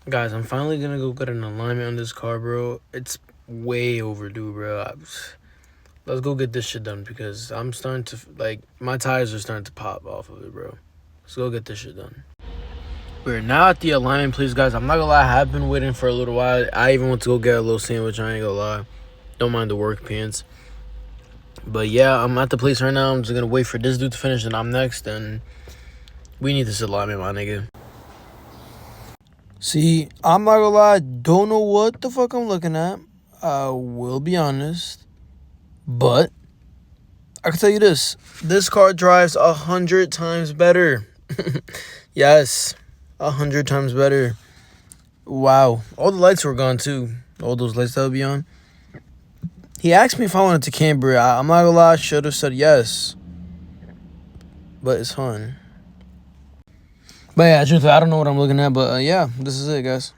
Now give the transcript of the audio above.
Guys, I'm finally gonna go get an alignment on this car, bro. It's way overdue, bro. Let's go get this shit done because I'm starting to, like, my tires are starting to pop off of it, bro. Let's go get this shit done. We're now at the alignment place, guys. I'm not gonna lie, I have been waiting for a little while. I even went to go get a little sandwich, I ain't gonna lie. Don't mind the work pants. But yeah, I'm at the place right now. I'm just gonna wait for this dude to finish and I'm next. And we need this alignment, my nigga. See, I'm not gonna lie, don't know what the fuck I'm looking at. I will be honest. But I can tell you this car drives 100 times better. Yes, 100 times better. Wow. All the lights were gone too. All those lights that would be on. He asked me if I wanted to Cambria. I'm not gonna lie, I should have said yes. But it's fun. But yeah, truthfully, I don't know what I'm looking at. But yeah, this is it, guys.